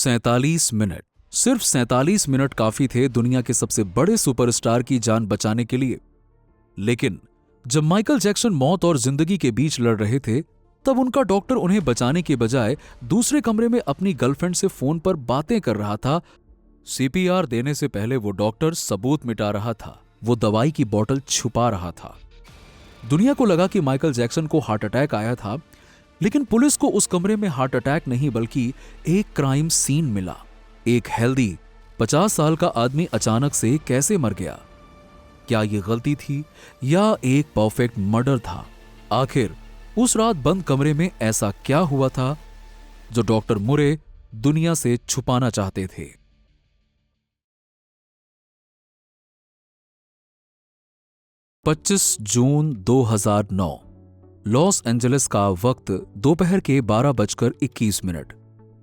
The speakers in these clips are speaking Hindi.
47 मिनट। सिर्फ 47 मिनट काफी थे दुनिया के सबसे बड़े सुपरस्टार की जान बचाने के लिए। लेकिन जब माइकल जैक्सन मौत और जिंदगी के बीच लड़ रहे थे, तब उनका डॉक्टर उन्हें बचाने के बजाय दूसरे कमरे में अपनी गर्लफ्रेंड से फोन पर बातें कर रहा था। सीपीआर देने से पहले वो डॉक्टर सबूत मिटा रहा था, वो दवाई की बोतल छुपा रहा था। दुनिया को लगा कि माइकल जैक्सन को हार्ट अटैक आया था, लेकिन पुलिस को उस कमरे में हार्ट अटैक नहीं बल्कि एक क्राइम सीन मिला। एक हेल्दी 50 साल का आदमी अचानक से कैसे मर गया? क्या यह गलती थी या एक परफेक्ट मर्डर था? आखिर उस रात बंद कमरे में ऐसा क्या हुआ था जो डॉक्टर मुरे दुनिया से छुपाना चाहते थे? (25 जून 2009) लॉस एंजलिस का वक्त दोपहर के 12:21।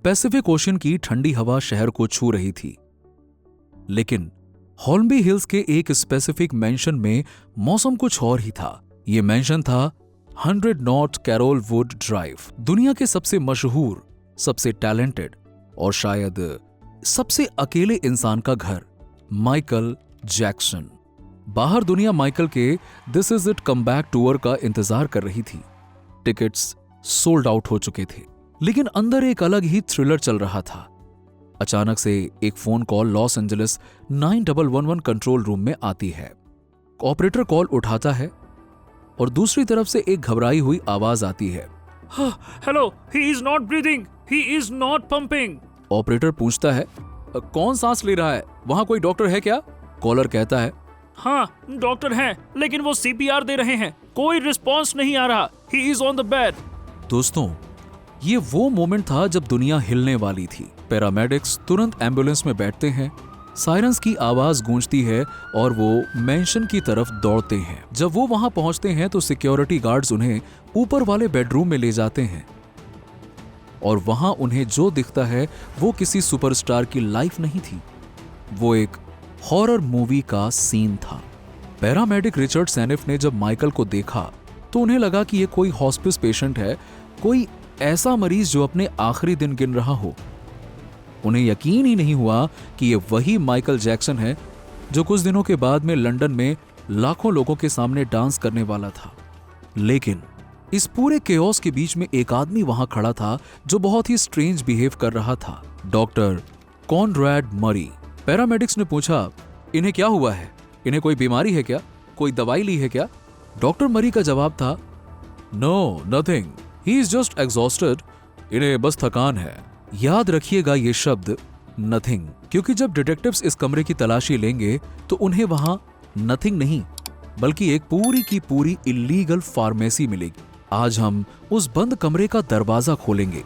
पैसिफिक ओशन की ठंडी हवा शहर को छू रही थी, लेकिन हॉर्नबी हिल्स के एक स्पेसिफिक मेंशन में मौसम कुछ और ही था। यह मेंशन था 100 नॉट कैरोल वुड ड्राइव, दुनिया के सबसे मशहूर, सबसे टैलेंटेड और शायद सबसे अकेले इंसान का घर, माइकल जैक्सन। बाहर दुनिया माइकल के this is it come back tour का इंतजार कर रही थी। टिकट्स सोल्ड आउट हो चुके थे, लेकिन अंदर एक अलग ही थ्रिलर चल रहा था। अचानक से एक phone call Los Angeles 9111 control room में आती है। ऑपरेटर कॉल उठाता है और दूसरी तरफ से एक घबराई हुई आवाज आती है, hello, he is not breathing, he is not pumping. Operator पूछता है, कौन सांस ले रहा है? वहां कोई डॉक्टर है क्या? कॉलर कहता है, हाँ, डॉक्टर हैं, लेकिन वो सीपीआर दे रहे हैं, कोई रिस्पॉन्स नहीं आ रहा, he is on the bed. दोस्तों, ये वो मोमेंट था जब दुनिया हिलने वाली थी। पैरामेडिक्स तुरंत एम्बुलेंस में बैठते हैं, सायरन्स की आवाज गूंजती है और वो मेंशन की तरफ दौड़ते हैं। जब वो वहां पहुंचते हैं तो सिक्योरिटी गार्ड्स उन्हें ऊपर वाले बेडरूम में ले जाते हैं और वहां उन्हें जो दिखता है वो किसी सुपरस्टार की लाइफ नहीं थी, वो एक हॉरर मूवी का सीन था। पैरामेडिक रिचर्ड सैनिफ ने जब माइकल को देखा तो उन्हें लगा कि ये कोई हॉस्पिस पेशेंट है, कोई ऐसा मरीज जो अपने आखिरी दिन गिन रहा हो। उन्हें यकीन ही नहीं हुआ कि ये वही माइकल जैक्सन है जो कुछ दिनों के बाद में लंदन में लाखों लोगों के सामने डांस करने वाला था। लेकिन इस पूरे केओस के बीच में एक आदमी वहां खड़ा था जो बहुत ही स्ट्रेंज बिहेव कर रहा था, डॉक्टर कॉनरैड मरी। पैरामेडिक्स ने पूछा, इन्हें क्या हुआ है? इन्हें कोई बीमारी है क्या? कोई दवाई ली है क्या? डॉक्टर मरी का जवाब था, no, nothing, he is just exhausted, इन्हें बस थकान है। याद रखिएगा ये शब्द नथिंग, क्योंकि जब डिटेक्टिव्स इस कमरे की तलाशी लेंगे तो उन्हें वहां नथिंग नहीं बल्कि एक पूरी की पूरी इल्लीगल फार्मेसी मिलेगी। आज हम उस बंद कमरे का दरवाजा खोलेंगे,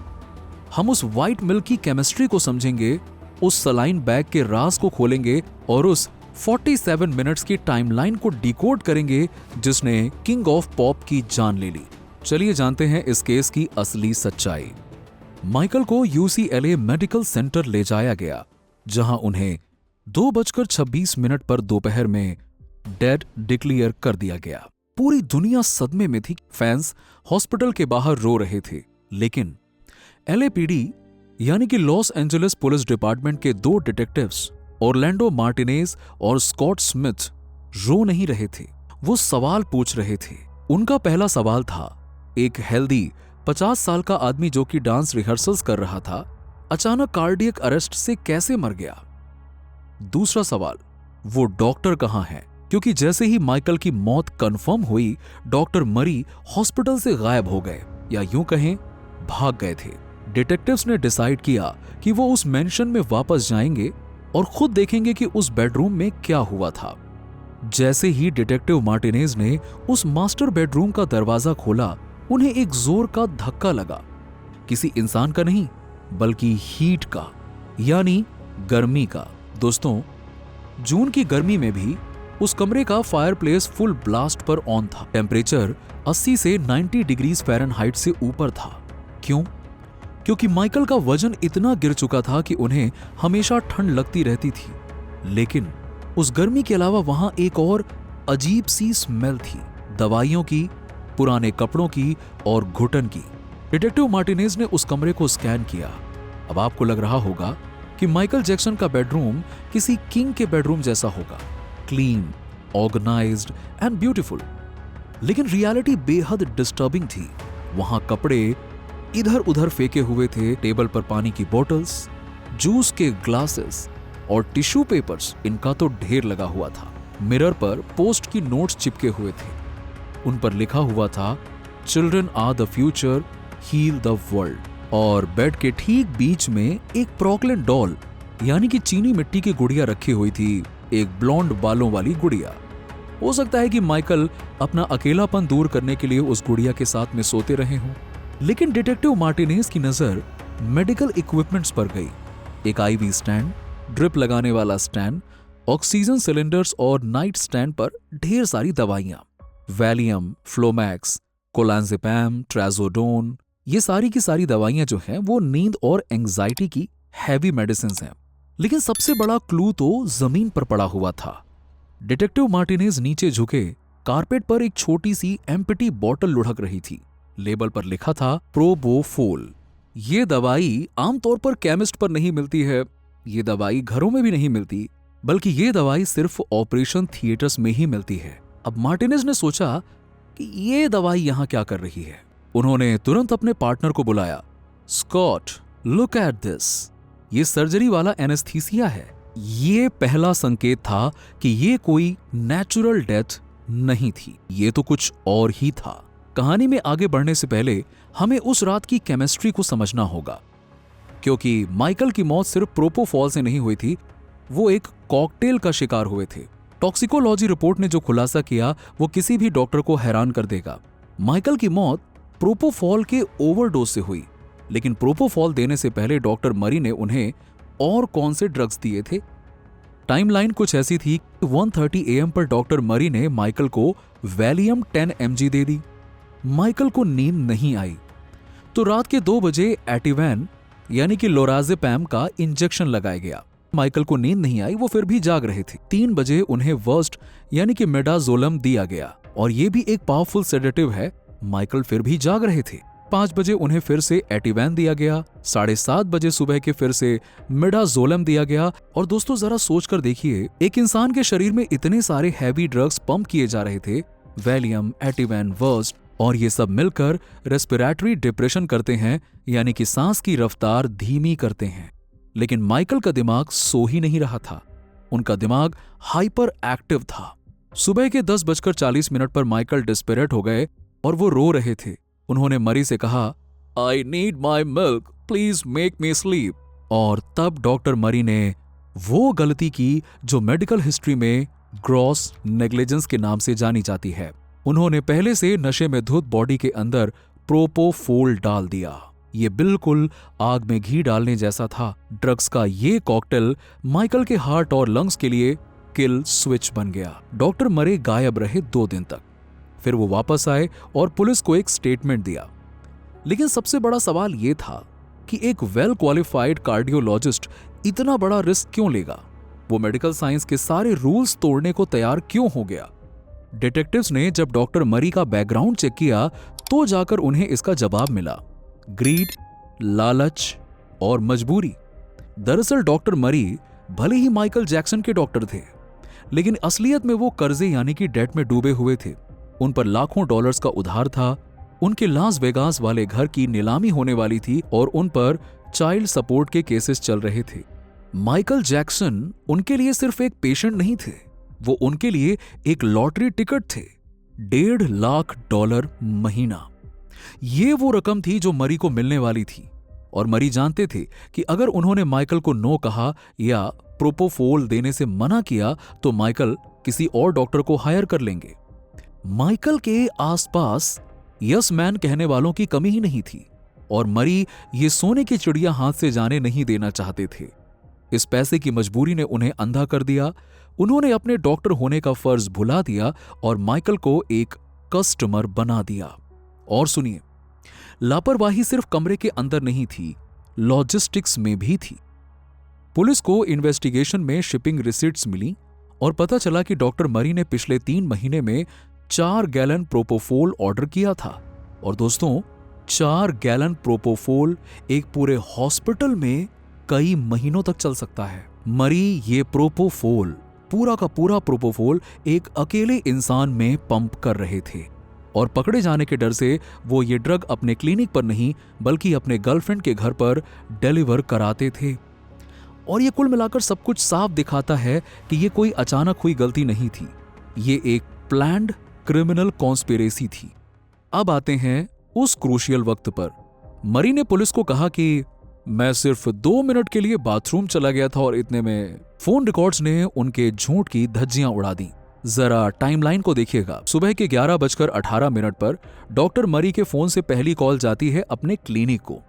हम उस व्हाइट मिल्क की केमिस्ट्री को समझेंगे, उस सलाइन बैग के राज को खोलेंगे और उस 47 मिनट्स की टाइमलाइन को डिकोड करेंगे जिसने किंग ऑफ पॉप की जान ले ली। चलिए जानते हैं इस केस की असली सच्चाई। माइकल को यूसीएलए मेडिकल सेंटर ले जाया गया, जहां उन्हें 2:26 पर दोपहर में डेड डिक्लेयर कर दिया गया। पूरी दुनिया सदमे में थी। फैंस हॉस्पिटल के बाहर रो रहे थे, लेकिन एलएपीडी यानी कि लॉस एंजलिस पुलिस डिपार्टमेंट के 2 डिटेक्टिव्स ऑरलैंडो मार्टिनेज और स्कॉट स्मिथ रो नहीं रहे थे, वो सवाल पूछ रहे थे। उनका पहला सवाल था, एक हेल्दी 50 साल का आदमी जो कि डांस रिहर्सल्स कर रहा था, अचानक कार्डियक अरेस्ट से कैसे मर गया? दूसरा सवाल, वो डॉक्टर कहां है? क्योंकि जैसे ही माइकल की मौत कंफर्म हुई, डॉक्टर मरी हॉस्पिटल से गायब हो गए, या यूं कहें भाग गए थे। डिटेक्टिव्स ने डिसाइड किया कि वो उस मेंशन में वापस जाएंगे और खुद देखेंगे कि उस बेडरूम में क्या हुआ था। जैसे ही डिटेक्टिव मार्टिनेज ने उस मास्टर बेडरूम का दरवाजा खोला, उन्हें एक जोर का धक्का लगा। किसी इंसान का नहीं, बल्कि हीट का, यानी गर्मी का। दोस्तों, जून की गर्मी में भी उस कमरे का फायरप्लेस फुल ब्लास्ट पर ऑन था। टेम्परेचर 80 से 90 डिग्रीज फ़ारेनहाइट से ऊपर था। क्यों? क्योंकि माइकल का वजन इतना गिर चुका था कि उन्हें हमेशा ठंड लगती रहती थी। लेकिन उस गर्मी के अलावा वहां एक और अजीब सी स्मेल थी, दवाइयों की, पुराने कपड़ों की और घुटन की। डिटेक्टिव मार्टिनेज ने उस कमरे को स्कैन किया। अब आपको लग रहा होगा कि माइकल जैक्सन का बेडरूम किसी किंग के बेडरूम जैसा होगा, क्लीन, ऑर्गेनाइज्ड एंड ब्यूटीफुल। लेकिन रियलिटी बेहद डिस्टर्बिंग थी। वहां कपड़े इधर उधर फेंके हुए थे, टेबल पर पानी की बोतल्स, जूस के ग्लासेस और टिश्यू पेपर्स इनका तो ढेर लगा हुआ था। मिरर पर पोस्ट की नोट्स चिपके हुए थे, उन पर लिखा हुआ था children are the future, heal the world. और बेड के ठीक बीच में एक प्रोक्लेन डॉल यानी कि चीनी मिट्टी की गुड़िया रखी हुई थी, एक ब्लॉन्ड बालों वाली गुड़िया। हो सकता है कि माइकल अपना अकेलापन दूर करने के लिए उस गुड़िया के साथ में सोते रहे हों। लेकिन डिटेक्टिव मार्टिनेज की नजर मेडिकल इक्विपमेंट्स पर गई। एक आईवी स्टैंड, ड्रिप लगाने वाला स्टैंड, ऑक्सीजन सिलेंडर्स और नाइट स्टैंड पर ढेर सारी दवाइयां, वैलियम, फ्लोमैक्स, कोलांजेपैम, ट्राजोडोन, ये सारी की सारी दवाइयां जो हैं वो नींद और एंजाइटी की हैवी मेडिसिन्स हैं। लेकिन सबसे बड़ा क्लू तो जमीन पर पड़ा हुआ था। डिटेक्टिव मार्टिनेज नीचे झुके, कारपेट पर एक छोटी सी एम्प्टी बॉटल लुढ़क रही थी। लेबल पर लिखा था प्रोपोफोल। ये दवाई आमतौर पर केमिस्ट पर नहीं मिलती है, ये दवाई घरों में भी नहीं मिलती, बल्कि ये दवाई सिर्फ ऑपरेशन थिएटर्स में ही मिलती है। अब मार्टिनेज ने सोचा कि ये दवाई यहां क्या कर रही है। उन्होंने तुरंत अपने पार्टनर को बुलाया। स्कॉट, लुक एट दिस, ये सर्जरी वाला एनेस्थीसिया है। ये पहला संकेत था कि ये कोई नेचुरल डेथ नहीं थी, ये तो कुछ और ही था। कहानी में आगे बढ़ने से पहले हमें उस रात की केमिस्ट्री को समझना होगा, क्योंकि माइकल की मौत सिर्फ प्रोपोफॉल से नहीं हुई थी, वो एक कॉकटेल का शिकार हुए थे। टॉक्सिकोलॉजी रिपोर्ट ने जो खुलासा किया वो किसी भी डॉक्टर को हैरान कर देगा। माइकल की मौत प्रोपोफॉल के ओवरडोज से हुई, लेकिन प्रोपोफॉल देने से पहले डॉक्टर मरी ने उन्हें और कौन से ड्रग्स दिए थे। टाइमलाइन कुछ ऐसी थी कि 1:30 AM पर डॉक्टर मरी ने माइकल को वैलियम 10 mg दे दी। माइकल को नींद नहीं आई, तो रात के 2 बजे एटिवैन यानी कि लोराज़ेपैम का इंजेक्शन लगाया गया। माइकल को नींद नहीं आई, वो फिर भी जाग रहे थे। 3 बजे उन्हें वर्स्ट यानी कि मिडाजोलम दिया गया, और ये भी एक पावरफुल सेडेटिव है। माइकल फिर भी जाग रहे थे। 5 बजे उन्हें फिर से एटिवैन दिया गया। 7:30 बजे सुबह के फिर से मिडाजोलम दिया गया। और दोस्तों जरा सोचकर देखिए, एक इंसान के शरीर में इतने सारे हैवी ड्रग्स पंप किए जा रहे थे, वैलियम, एटिवैन, वर्स्ट, और ये सब मिलकर रेस्पिरेटरी डिप्रेशन करते हैं, यानी कि सांस की रफ्तार धीमी करते हैं। लेकिन माइकल का दिमाग सो ही नहीं रहा था, उनका दिमाग हाइपर एक्टिव था। सुबह के 10:40 पर माइकल डिस्पेरेट हो गए और वो रो रहे थे। उन्होंने मरी से कहा, I need my milk, please make me sleep. और तब डॉक्टर मरी ने वो गलती की जो मेडिकल हिस्ट्री में ग्रॉस नेग्लिजेंस के नाम से जानी जाती है। उन्होंने पहले से नशे में धुत बॉडी के अंदर प्रोपोफोल डाल दिया। ये बिल्कुल आग में घी डालने जैसा था। ड्रग्स का ये कॉकटेल माइकल के हार्ट और लंग्स के लिए किल स्विच बन गया। डॉक्टर मरे गायब रहे 2 दिन तक। फिर वो वापस आए और पुलिस को एक स्टेटमेंट दिया। लेकिन सबसे बड़ा सवाल ये था कि एक वेल क्वालिफाइड कार्डियोलॉजिस्ट इतना बड़ा रिस्क क्यों लेगा? वो मेडिकल साइंस के सारे रूल्स तोड़ने को तैयार क्यों हो गया? डिटेक्टिव्स ने जब डॉक्टर मरी का बैकग्राउंड चेक किया तो जाकर उन्हें इसका जवाब मिला, ग्रीड, लालच और मजबूरी। दरअसल डॉक्टर मरी भले ही माइकल जैक्सन के डॉक्टर थे, लेकिन असलियत में वो कर्जे यानी कि डेट में डूबे हुए थे। उन पर लाखों डॉलर्स का उधार था। उनके लास वेगास वाले घर की नीलामी होने वाली थी और उन पर चाइल्ड सपोर्ट के केसेस चल रहे थे। माइकल जैक्सन उनके लिए सिर्फ एक पेशेंट नहीं थे, वो उनके लिए एक लॉटरी टिकट थे। $1.5 लाख महीना, ये वो रकम थी जो मरी को मिलने वाली थी। और मरी जानते थे कि अगर उन्होंने माइकल को नो कहा या प्रोपोफोल देने से मना किया तो माइकल किसी और डॉक्टर को हायर कर लेंगे। माइकल के आसपास यस मैन कहने वालों की कमी ही नहीं थी, और मरी ये सोने की चिड़िया हाथ से जाने नहीं देना चाहते थे। इस पैसे की मजबूरी ने उन्हें अंधा कर दिया। उन्होंने अपने डॉक्टर होने का फर्ज भुला दिया और माइकल को एक कस्टमर बना दिया। और सुनिए, लापरवाही सिर्फ कमरे के अंदर नहीं थी, लॉजिस्टिक्स में भी थी। पुलिस को इन्वेस्टिगेशन में शिपिंग रिसीट्स मिली और पता चला कि डॉक्टर मरी ने पिछले 3 महीने में 4 गैलन प्रोपोफोल ऑर्डर किया था। और दोस्तों, 4 गैलन प्रोपोफोल एक पूरे हॉस्पिटल में कई महीनों तक चल सकता है। मरी ये प्रोपोफोल, पूरा का पूरा प्रोपोफोल एक अकेले इंसान में पंप कर रहे थे और पकड़े जाने के डर से वो ये ड्रग अपने क्लिनिक पर नहीं बल्कि अपने गर्लफ्रेंड के घर पर डिलीवर कराते थे। और ये कुल मिलाकर सब कुछ साफ दिखाता है कि ये कोई अचानक हुई गलती नहीं थी, ये एक प्लान्ड क्रिमिनल कॉन्स्पिरेसी थी। अब आते हैं उस क्रूशियल वक्त पर। मरी ने पुलिस को कहा कि मैं सिर्फ 2 मिनट के लिए बाथरूम चला गया था और इतने में फोन रिकॉर्ड्स ने उनके झूठ की धज्जियां उड़ा दी। जरा टाइमलाइन को देखिएगा। सुबह के 11:18 पर डॉक्टर मरी के फोन से पहली कॉल जाती है अपने क्लिनिक को।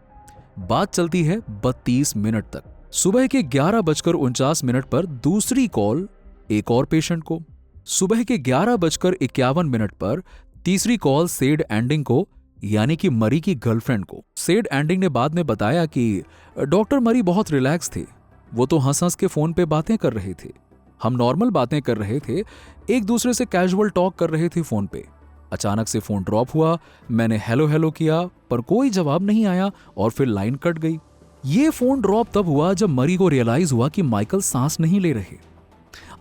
बात चलती है 32 मिनट तक। सुबह के 11:49 पर दूसरी कॉल एक और पेशेंट को। सुबह के 11:51 पर तीसरी कॉल सेड एंडिंग को, यानी कि मरी की गर्लफ्रेंड को। सेड एंडिंग ने बाद में बताया कि डॉक्टर मरी बहुत रिलैक्स थे, वो तो हंस हंस के फोन पे बातें कर रहे थे, हम नॉर्मल बातें कर रहे थे, एक दूसरे से कैजुअल टॉक कर रहे थे फोन पे। अचानक से फोन ड्रॉप हुआ, मैंने हेलो हेलो किया पर कोई जवाब नहीं आया और फिर लाइन कट गई। ये फोन ड्रॉप तब हुआ जब मरी को रियलाइज हुआ कि माइकल सांस नहीं ले रहे।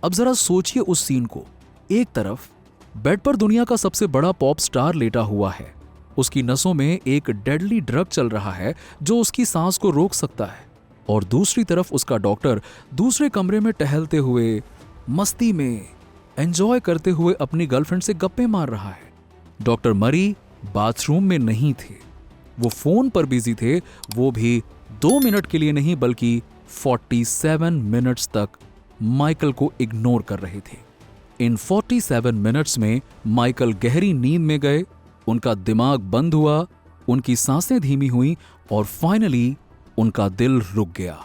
अब जरा सोचिए उस सीन को। एक तरफ बेड पर दुनिया का सबसे बड़ा पॉप स्टार लेटा हुआ है, उसकी नसों में एक डेडली ड्रग चल रहा है जो उसकी सांस को रोक सकता है, और दूसरी तरफ उसका डॉक्टर दूसरे कमरे में टहलते हुए मस्ती में एंजॉय करते हुए अपनी गर्लफ्रेंड से गप्पे मार रहा है। डॉक्टर मरी बाथरूम में नहीं थे, वो फोन पर बिजी थे, वो भी 2 मिनट के लिए नहीं बल्कि 47 मिनट्स तक माइकल को इग्नोर कर रहे थे। इन 47 मिनट्स में माइकल गहरी नींद में गए, उनका दिमाग बंद हुआ, उनकी सांसें धीमी हुई और फाइनली उनका दिल रुक गया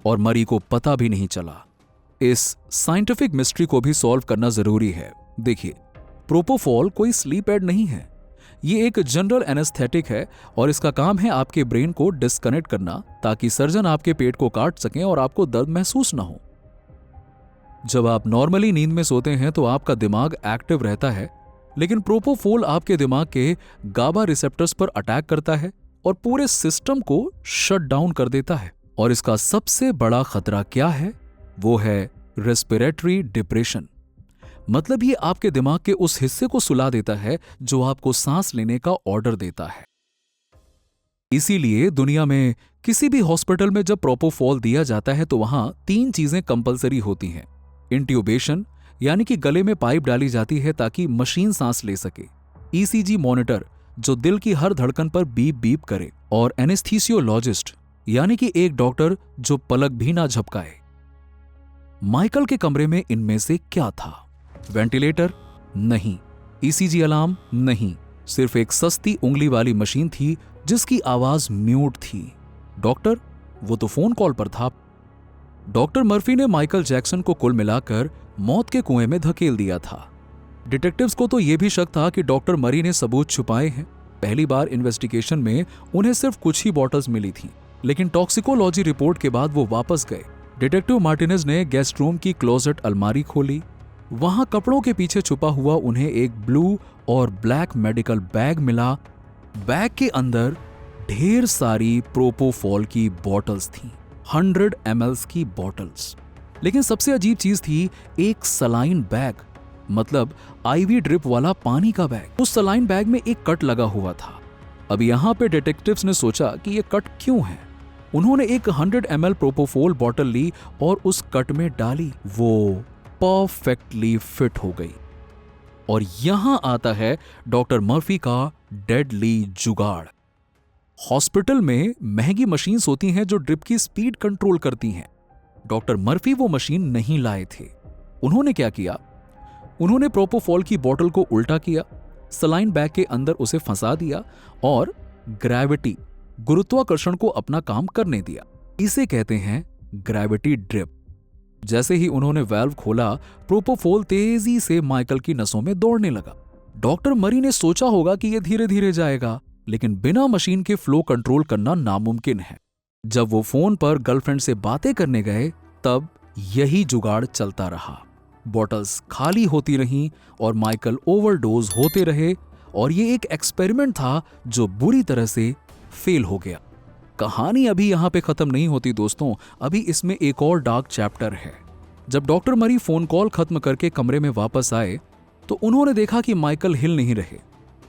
और मरी को पता भी नहीं चला। इस साइंटिफिक मिस्ट्री को भी सॉल्व करना जरूरी है। देखिए, प्रोपोफॉल कोई स्लीप एड नहीं है, ये एक जनरल एनेस्थेटिक है और इसका काम है आपके ब्रेन को डिस्कनेक्ट करना ताकि सर्जन आपके पेट को काट सकें और आपको दर्द महसूस ना हो। जब आप नॉर्मली नींद में सोते हैं तो आपका दिमाग एक्टिव रहता है, लेकिन प्रोपोफोल आपके दिमाग के गाबा रिसेप्टर्स पर अटैक करता है और पूरे सिस्टम को शट डाउन कर देता है। और इसका सबसे बड़ा खतरा क्या है? वो है रेस्पिरेटरी डिप्रेशन। मतलब ये आपके दिमाग के उस हिस्से को सुला देता है जो आपको सांस लेने का ऑर्डर देता है। इसीलिए दुनिया में किसी भी हॉस्पिटल में जब प्रोपोफॉल दिया जाता है तो वहां 3 चीजें कंपलसरी होती हैं। इंट्यूबेशन, यानी कि गले में पाइप डाली जाती है ताकि मशीन सांस ले सके। ईसीजी मॉनिटर, जो दिल की हर धड़कन पर बीप बीप करे। और एनेस्थीसियोलॉजिस्ट, यानी कि एक डॉक्टर जो पलक भी ना झपकाए। माइकल के कमरे में इनमें से क्या था? वेंटिलेटर? नहीं। ECG alarm? नहीं। सिर्फ एक सस्ती उंगली वाली मशीन थी जिसकी आवाज म्यूट थी। डॉक्टर? वो तो फोन कॉल पर था। डॉक्टर मर्फी ने माइकल जैक्सन को कुल मिलाकर मौत के कुएं में धकेल दिया था। डिटेक्टिव्स को तो यह भी शक था कि डॉक्टर मरी ने सबूत छुपाए हैं। पहली बार इन्वेस्टिगेशन में उन्हें सिर्फ कुछ ही बॉटल्स मिली थीं, लेकिन टॉक्सिकोलॉजी रिपोर्ट के बाद वो वापस गए। डिटेक्टिव मार्टिनेज ने गेस्ट रूम की क्लोजेट अलमारी खोली। वहां कपड़ों के पीछे छुपा हुआ उन्हें एक ब्लू और ब्लैक मेडिकल बैग मिला। बैग के अंदर ढेर सारी प्रोपोफॉल की बॉटल्स थीं, 100 ml की बॉटल्स। लेकिन सबसे अजीब चीज थी एक सलाइन बैग, मतलब आईवी ड्रिप वाला पानी का बैग। उस सलाइन बैग में एक कट लगा हुआ था। अब यहां पे डिटेक्टिव्स ने सोचा कि ये कट क्यों है। उन्होंने एक 100 ml प्रोपोफॉल बॉटल ली और उस कट में डाली। वो परफेक्टली फिट हो गई। और यहां आता है डॉक्टर मर्फी का डेडली जुगाड़। हॉस्पिटल में महंगी मशीन्स होती हैं जो ड्रिप की स्पीड कंट्रोल करती हैं। डॉक्टर मर्फी वो मशीन नहीं लाए थे। उन्होंने क्या किया? उन्होंने प्रोपोफॉल की बोतल को उल्टा किया, सलाइन बैग के अंदर उसे फंसा दिया और ग्रेविटी, गुरुत्वाकर्षण को अपना काम करने दिया। इसे कहते हैं ग्रेविटी ड्रिप। जैसे ही उन्होंने वाल्व खोला, प्रोपोफॉल तेजी से माइकल की नसों में दौड़ने लगा। डॉक्टर मरी ने सोचा होगा कि यह धीरे धीरे जाएगा, लेकिन बिना मशीन के फ्लो कंट्रोल करना नामुमकिन है। जब वो फोन पर गर्लफ्रेंड से बातें करने गए, तब यही जुगाड़ चलता रहा। बॉटल्स खाली होती रहीं और माइकल ओवरडोज होते रहे और ये एक एक्सपेरिमेंट था जो बुरी तरह से फेल हो गया। कहानी अभी यहां पे खत्म नहीं होती दोस्तों, अभी इसमें एक और डार्क चैप्टर है। जब डॉक्टर मरी फोन कॉल खत्म करके कमरे में वापस आए तो उन्होंने देखा कि माइकल हिल नहीं रहे।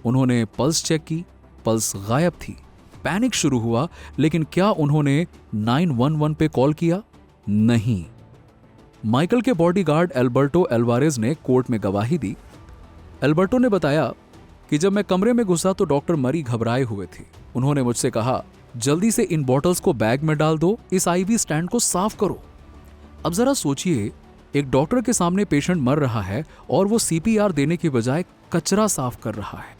उन्होंने पल्स चेक की, पल्स गायब थी। पैनिक शुरू हुआ, लेकिन क्या उन्होंने 911 पे कॉल किया? नहीं। माइकल के बॉडीगार्ड एल्बर्टो एल्वारेज ने कोर्ट में गवाही दी। एल्बर्टो ने बताया कि जब मैं कमरे में घुसा तो डॉक्टर मरी घबराए हुए थे। उन्होंने मुझसे कहा, जल्दी से इन बॉटल्स को बैग में डाल दो, इस आईवी स्टैंड को साफ करो। अब जरा सोचिए, एक डॉक्टर के सामने पेशेंट मर रहा है और वो सीपीआर देने के बजाय कचरा साफ कर रहा है।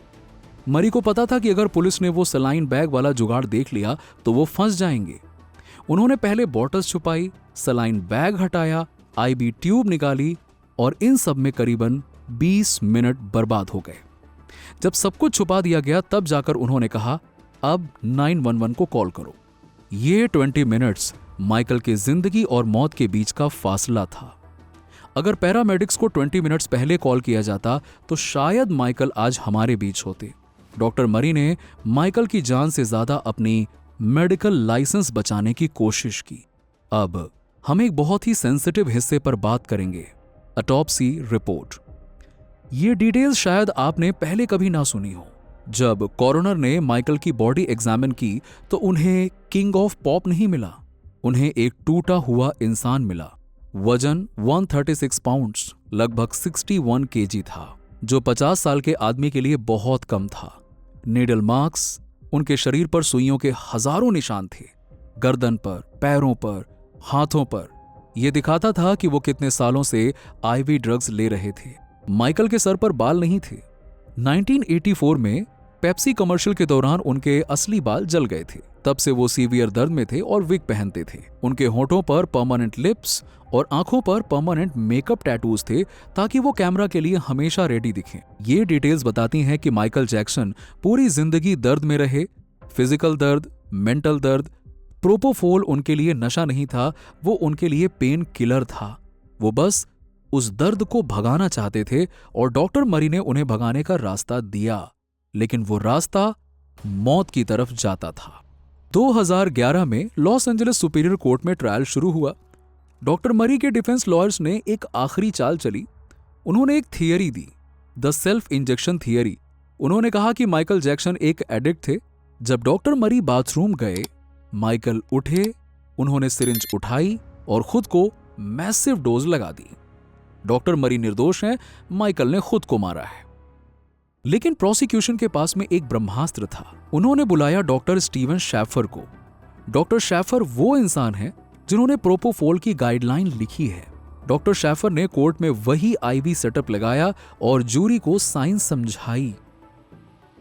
मरी को पता था कि अगर पुलिस ने वो सलाइन बैग वाला जुगाड़ देख लिया तो वो फंस जाएंगे। उन्होंने पहले बॉटल्स छुपाई, सलाइन बैग हटाया, आईबी ट्यूब निकाली और इन सब में करीबन 20 मिनट बर्बाद हो गए। जब सब कुछ छुपा दिया गया तब जाकर उन्होंने कहा, अब 911 को कॉल करो। ये 20 मिनट्स माइकल के जिंदगी और मौत के बीच का फासला था। अगर पैरामेडिक्स को 20 मिनट्स पहले कॉल किया जाता तो शायद माइकल आज हमारे बीच होते। डॉक्टर मरी ने माइकल की जान से ज्यादा अपनी मेडिकल लाइसेंस बचाने की कोशिश की। अब हम एक बहुत ही सेंसिटिव हिस्से पर बात करेंगे, ऑटोप्सी रिपोर्ट। ये डिटेल्स शायद आपने पहले कभी ना सुनी हो। जब कॉरोनर ने माइकल की बॉडी एग्जामिन की तो उन्हें किंग ऑफ पॉप नहीं मिला, उन्हें एक टूटा हुआ इंसान मिला। वजन 136 पाउंड्स, लगभग 61 केजी था, जो 50 साल के आदमी के लिए बहुत कम था। नीडल मार्क्स, उनके शरीर पर सुइयों के हजारों निशान थे, गर्दन पर, पैरों पर, हाथों पर। यह दिखाता था कि वो कितने सालों से आईवी ड्रग्स ले रहे थे। माइकल के सर पर बाल नहीं थे। 1984 में पेप्सी कमर्शियल के दौरान उनके असली बाल जल गए थे। तब से वो सीवियर दर्द में थे और विग पहनते थे। उनके होठों पर परमानेंट लिप्स और आंखों पर परमानेंट मेकअप टैटूज थे ताकि वो कैमरा के लिए हमेशा रेडी दिखें। ये डिटेल्स बताती हैं कि माइकल जैक्सन पूरी जिंदगी दर्द में रहे। फिजिकल दर्द, मेंटल दर्द। प्रोपोफोल उनके लिए नशा नहीं था, वो उनके लिए पेन किलर था। वो बस उस दर्द को भगाना चाहते थे और डॉक्टर मरी ने उन्हें भगाने का रास्ता दिया, लेकिन वो रास्ता मौत की तरफ जाता था। 2011 में लॉस एंजलिस सुपीरियर कोर्ट में ट्रायल शुरू हुआ। डॉक्टर मरी के डिफेंस लॉयर्स ने एक आखिरी चाल चली। उन्होंने एक theory the, the self injection theory. उन्होंने कहा कि माइकल जैक्सन एक एडिक्ट थे। जब डॉक्टर मरी बाथरूम गए, माइकल उठे, उन्होंने सिरिंज उठाई और खुद को मैसिव डोज लगा दी। डॉक्टर मरी निर्दोष हैं, माइकल ने खुद को मारा है। लेकिन प्रोसिक्यूशन के पास में एक ब्रह्मास्त्र था। उन्होंने बुलाया डॉक्टर स्टीवन शैफर को। डॉक्टर शैफर वो इंसान है जिन्होंने प्रोपोफोल की गाइडलाइन लिखी है। डॉक्टर शैफर ने कोर्ट में वही आईवी सेटअप लगाया और जूरी को साइंस समझाई।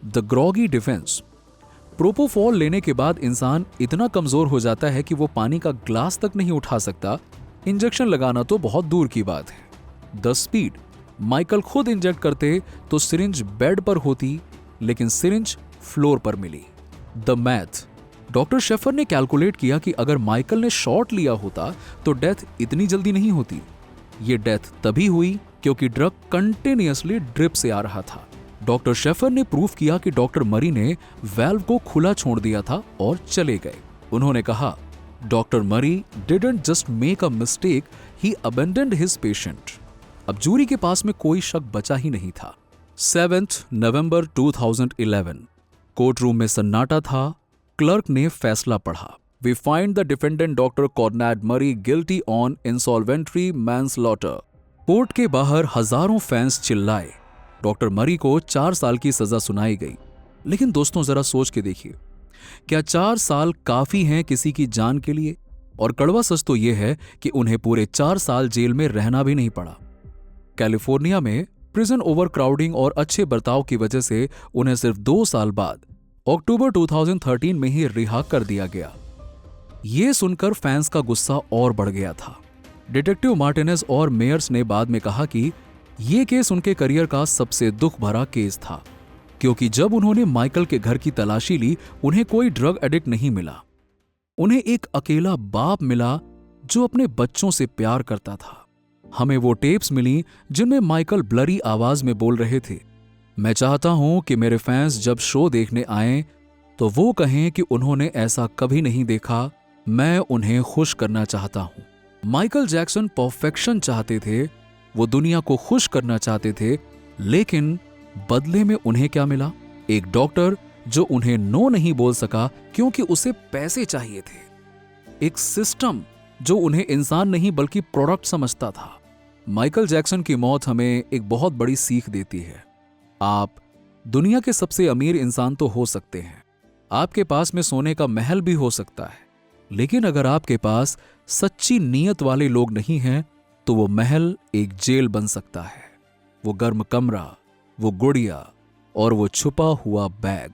The groggy defence. प्रोपोफोल लेने के बाद इंसान इतना कमजोर हो जाता है कि वो पानी का ग्लास तक नहीं उठा सकता। इंजेक्शन लगाना तो बहुत दूर की बात है। The speed. माइकल खुद इंजेक्ट करते तो सिरिंज बेड पर होती, लेकिन सिरिंज फ्लोर पर मिली। The math. डॉक्टर शेफर ने कैलकुलेट किया कि अगर माइकल ने शॉट लिया होता तो डेथ इतनी जल्दी नहीं होती। ये डेथ तभी हुई क्योंकि ड्रग कंटिन्यूअसली ड्रिप से आ रहा था। डॉक्टर शेफर ने प्रूफ किया कि डॉक्टर मरी ने वाल्व को खुला छोड़ दिया था और चले गए। उन्होंने कहा, doctor Murray didn't just make a mistake, he abandoned his patient. अब जूरी के पास में कोई शक बचा ही नहीं था। 7 नवंबर 2011 कोर्ट रूम में सन्नाटा था। क्लर्क ने फैसला पढ़ा, we find the defendant doctor Conrad Murray guilty on involuntary manslaughter. Court के बाहर हजारों फैंस चिल्लाए। डॉक्टर मरी को 4 साल की सजा सुनाई गई। लेकिन दोस्तों जरा सोच के देखिए, क्या 4 साल काफी हैं किसी की जान के लिए? और कड़वा सच तो यह है कि उन्हें पूरे 4 साल जेल में रहना भी नहीं पड़ा। कैलिफोर्निया में प्रिजन ओवरक्राउडिंग और अच्छे बर्ताव की वजह से उन्हें सिर्फ 2 साल बाद अक्टूबर 2013 में ही रिहा कर दिया गया। यह सुनकर फैंस का गुस्सा और बढ़ गया था। डिटेक्टिव मार्टिनेज और मेयर्स ने बाद में कहा कि यह केस उनके करियर का सबसे दुख भरा केस था, क्योंकि जब उन्होंने माइकल के घर की तलाशी ली, उन्हें कोई ड्रग एडिक्ट नहीं मिला। उन्हें एक अकेला बाप मिला जो अपने बच्चों से प्यार करता था। हमें वो टेप्स मिली जिनमें माइकल ब्लरी आवाज में बोल रहे थे, मैं चाहता हूं कि मेरे फैंस जब शो देखने आएं तो वो कहें कि उन्होंने ऐसा कभी नहीं देखा। मैं उन्हें खुश करना चाहता हूं। माइकल जैक्सन परफेक्शन चाहते थे, वो दुनिया को खुश करना चाहते थे, लेकिन बदले में उन्हें क्या मिला? एक डॉक्टर जो उन्हें नो नहीं बोल सका क्योंकि उसे पैसे चाहिए थे। एक सिस्टम जो उन्हें इंसान नहीं बल्कि प्रोडक्ट समझता था। माइकल जैक्सन की मौत हमें एक बहुत बड़ी सीख देती है। आप दुनिया के सबसे अमीर इंसान तो हो सकते हैं, आपके पास में सोने का महल भी हो सकता है, लेकिन अगर आपके पास सच्ची नीयत वाले लोग नहीं हैं तो वो महल एक जेल बन सकता है। वो गर्म कमरा, वो गुड़िया और वो छुपा हुआ बैग,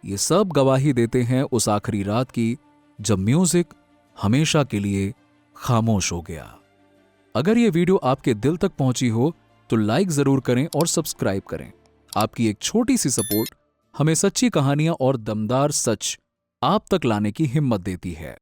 ये सब गवाही देते हैं उस आखिरी रात की जब म्यूजिक हमेशा के लिए खामोश हो गया। अगर ये वीडियो आपके दिल तक पहुंची हो तो लाइक जरूर करें और सब्सक्राइब करें। आपकी एक छोटी सी सपोर्ट हमें सच्ची कहानियां और दमदार सच आप तक लाने की हिम्मत देती है।